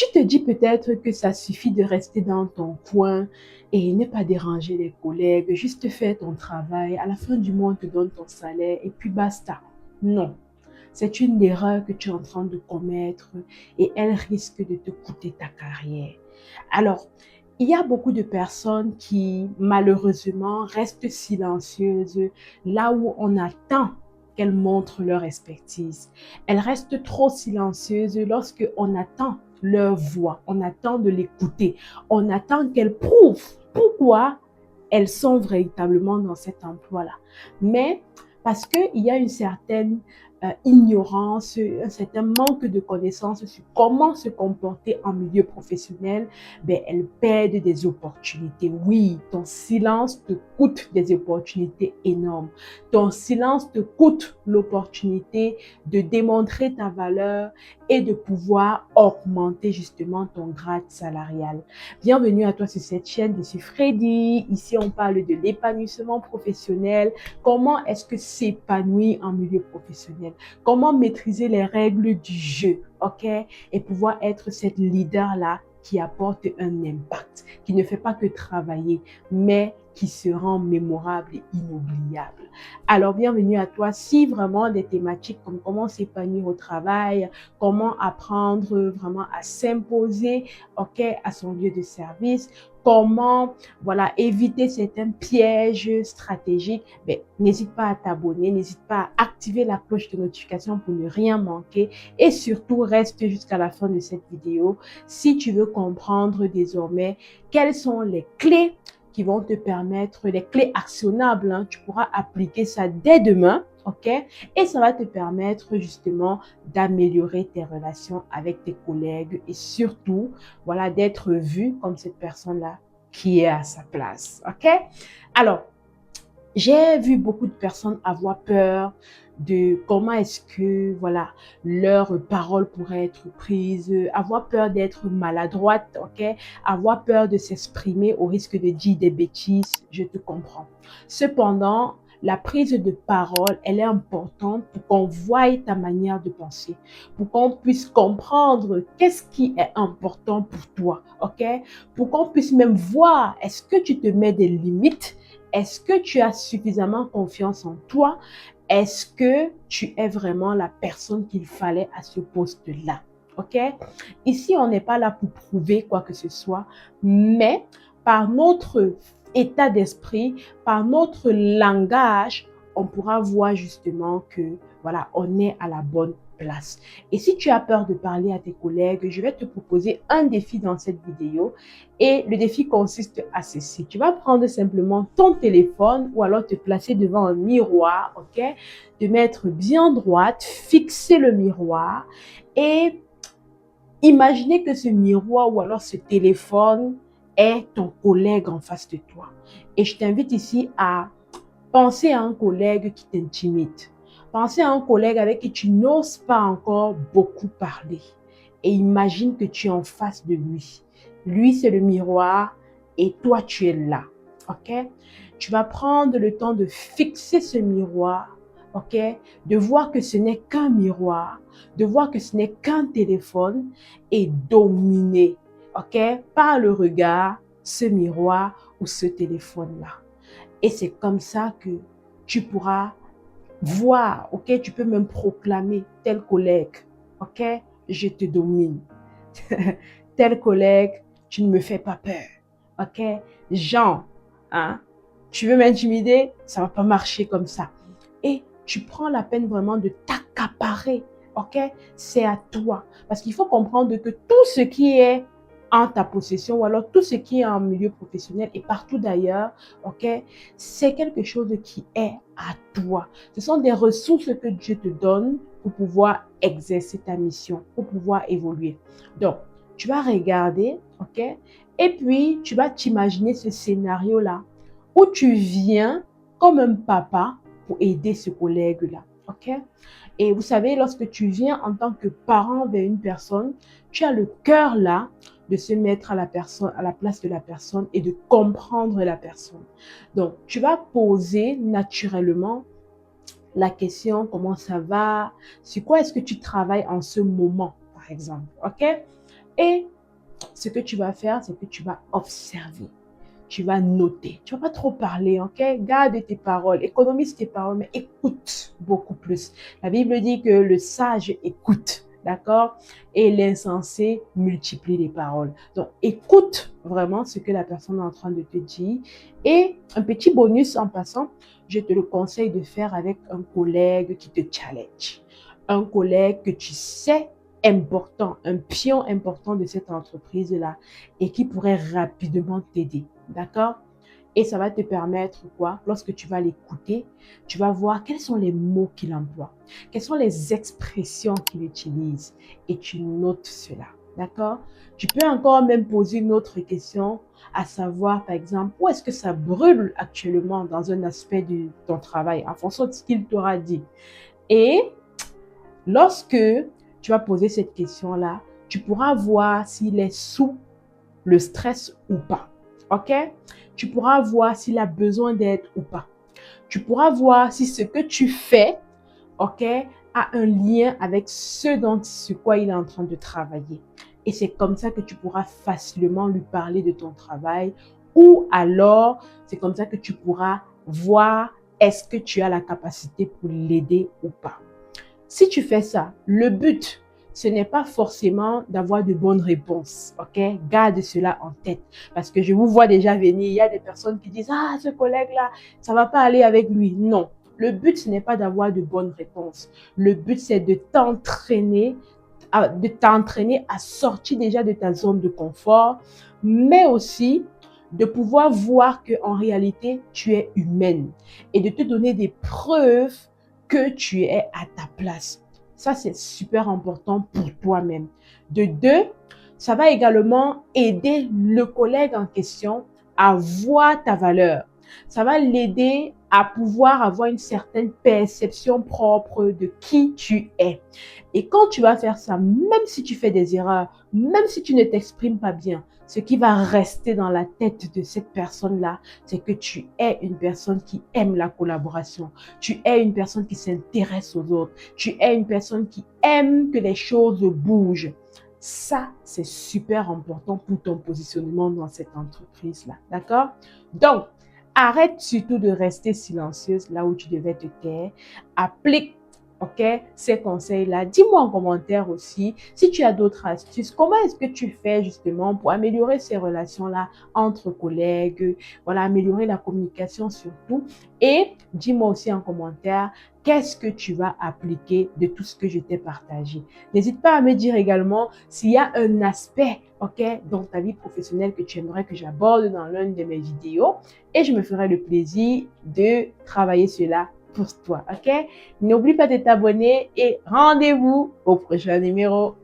Tu te dis peut-être que ça suffit de rester dans ton coin et ne pas déranger les collègues, juste faire ton travail. À la fin du mois, on te donne ton salaire et puis basta. Non, c'est une erreur que tu es en train de commettre et elle risque de te coûter ta carrière. Alors, il y a beaucoup de personnes qui, malheureusement, restent silencieuses là où on attend qu'elles montrent leur expertise. Elles restent trop silencieuses lorsque on attend leur voix, on attend de l'écouter, on attend qu'elles prouvent pourquoi elles sont véritablement dans cet emploi-là. Mais parce qu'il y a une certaine ignorance, un certain manque de connaissances sur comment se comporter en milieu professionnel, ben, elles perdent des opportunités. Oui, ton silence te coûte des opportunités énormes. Ton silence te coûte l'opportunité de démontrer ta valeur et de pouvoir augmenter justement ton grade salarial. Bienvenue à toi sur cette chaîne, je suis Freddy. Ici, on parle de l'épanouissement professionnel. Comment est-ce que s'épanouir en milieu professionnel? Comment maîtriser les règles du jeu, ok? Et pouvoir être cette leader-là qui apporte un impact, qui ne fait pas que travailler, mais qui se rend mémorable et inoubliable. Alors, bienvenue à toi. Si vraiment des thématiques comme comment s'épanouir au travail, comment apprendre vraiment à s'imposer, ok, à son lieu de service, comment voilà, éviter certains pièges stratégiques, ben, n'hésite pas à t'abonner, n'hésite pas à activer la cloche de notification pour ne rien manquer et surtout reste jusqu'à la fin de cette vidéo si tu veux comprendre désormais quelles sont les clés qui vont te permettre, les clés actionnables, hein, tu pourras appliquer ça dès demain, ok? Et ça va te permettre justement d'améliorer tes relations avec tes collègues et surtout, voilà, d'être vu comme cette personne-là qui est à sa place, ok? Alors, j'ai vu beaucoup de personnes avoir peur de comment est-ce que voilà leur parole pourrait être prise, avoir peur d'être maladroite, ok, avoir peur de s'exprimer au risque de dire des bêtises, je te comprends. Cependant, la prise de parole, elle est importante pour qu'on voie ta manière de penser, pour qu'on puisse comprendre qu'est-ce qui est important pour toi, ok, pour qu'on puisse même voir est-ce que tu te mets des limites. Est-ce que tu as suffisamment confiance en toi? Est-ce que tu es vraiment la personne qu'il fallait à ce poste-là? OK? Ici, on n'est pas là pour prouver quoi que ce soit, mais par notre état d'esprit, par notre langage, on pourra voir justement que voilà, on est à la bonne place. Et si tu as peur de parler à tes collègues, je vais te proposer un défi dans cette vidéo. Et le défi consiste à ceci. Tu vas prendre simplement ton téléphone ou alors te placer devant un miroir, ok? Te mettre bien droite, fixer le miroir et imaginer que ce miroir ou alors ce téléphone est ton collègue en face de toi. Et je t'invite ici à penser à un collègue qui t'intimide. Pensez à un collègue avec qui tu n'oses pas encore beaucoup parler. Et imagine que tu es en face de lui. Lui, c'est le miroir et toi, tu es là. OK? Tu vas prendre le temps de fixer ce miroir. OK? De voir que ce n'est qu'un miroir. De voir que ce n'est qu'un téléphone et dominer. OK? Par le regard, ce miroir ou ce téléphone-là. Et c'est comme ça que tu pourras voir, ok, tu peux même proclamer tel collègue, ok, je te domine. Tel collègue, tu ne me fais pas peur, ok. Jean, hein, tu veux m'intimider, ça va pas marcher comme ça. Et tu prends la peine vraiment de t'accaparer, ok, c'est à toi. Parce qu'il faut comprendre que tout ce qui est en ta possession ou alors tout ce qui est en milieu professionnel et partout d'ailleurs, ok, c'est quelque chose qui est à toi. Ce sont des ressources que Dieu te donne pour pouvoir exercer ta mission, pour pouvoir évoluer. Donc, tu vas regarder, ok, et puis tu vas t'imaginer ce scénario-là où tu viens comme un papa pour aider ce collègue-là, ok. Et vous savez, lorsque tu viens en tant que parent vers une personne, tu as le cœur là de se mettre à la personne, à la place de la personne et de comprendre la personne. Donc, tu vas poser naturellement la question, comment ça va? Sur quoi est-ce que tu travailles en ce moment, par exemple? OK? Et ce que tu vas faire, c'est que tu vas observer. Tu vas noter. Tu vas pas trop parler, ok? Garde tes paroles, économise tes paroles, mais écoute beaucoup plus. La Bible dit que le sage écoute, d'accord? Et l'insensé multiplie les paroles. Donc, écoute vraiment ce que la personne est en train de te dire. Et un petit bonus en passant, je te le conseille de faire avec un collègue qui te challenge. Un collègue que tu sais important, un pion important de cette entreprise-là et qui pourrait rapidement t'aider. D'accord? Et ça va te permettre quoi? Lorsque tu vas l'écouter, tu vas voir quels sont les mots qu'il emploie, quelles sont les expressions qu'il utilise et tu notes cela. D'accord? Tu peux encore même poser une autre question, à savoir, par exemple, où est-ce que ça brûle actuellement dans un aspect de ton travail, en fonction de ce qu'il t'aura dit. Et lorsque tu vas poser cette question-là, tu pourras voir s'il est sous le stress ou pas. OK? Tu pourras voir s'il a besoin d'aide ou pas. Tu pourras voir si ce que tu fais, OK, a un lien avec sur quoi il est en train de travailler. Et c'est comme ça que tu pourras facilement lui parler de ton travail ou alors c'est comme ça que tu pourras voir est-ce que tu as la capacité pour l'aider ou pas. Si tu fais ça, le but, ce n'est pas forcément d'avoir de bonnes réponses, ok? Garde cela en tête parce que je vous vois déjà venir. Il y a des personnes qui disent, ah, ce collègue-là, ça va pas aller avec lui. Non, le but, ce n'est pas d'avoir de bonnes réponses. Le but, c'est de t'entraîner à sortir déjà de ta zone de confort, mais aussi de pouvoir voir que en réalité, tu es humaine et de te donner des preuves que tu es à ta place. Ça, c'est super important pour toi-même. De deux, ça va également aider le collègue en question à voir ta valeur. Ça va l'aider à pouvoir avoir une certaine perception propre de qui tu es. Et quand tu vas faire ça, même si tu fais des erreurs, même si tu ne t'exprimes pas bien, ce qui va rester dans la tête de cette personne-là, c'est que tu es une personne qui aime la collaboration. Tu es une personne qui s'intéresse aux autres. Tu es une personne qui aime que les choses bougent. Ça, c'est super important pour ton positionnement dans cette entreprise-là. D'accord? Donc, arrête surtout de rester silencieuse là où tu devais te taire. Applique, ok, ces conseils-là. Dis-moi en commentaire aussi si tu as d'autres astuces. Comment est-ce que tu fais justement pour améliorer ces relations-là entre collègues? Voilà, améliorer la communication surtout. Et dis-moi aussi en commentaire qu'est-ce que tu vas appliquer de tout ce que je t'ai partagé. N'hésite pas à me dire également s'il y a un aspect, ok, dans ta vie professionnelle que tu aimerais que j'aborde dans l'une de mes vidéos et je me ferai le plaisir de travailler cela pour toi, ok? N'oublie pas de t'abonner et rendez-vous au prochain numéro.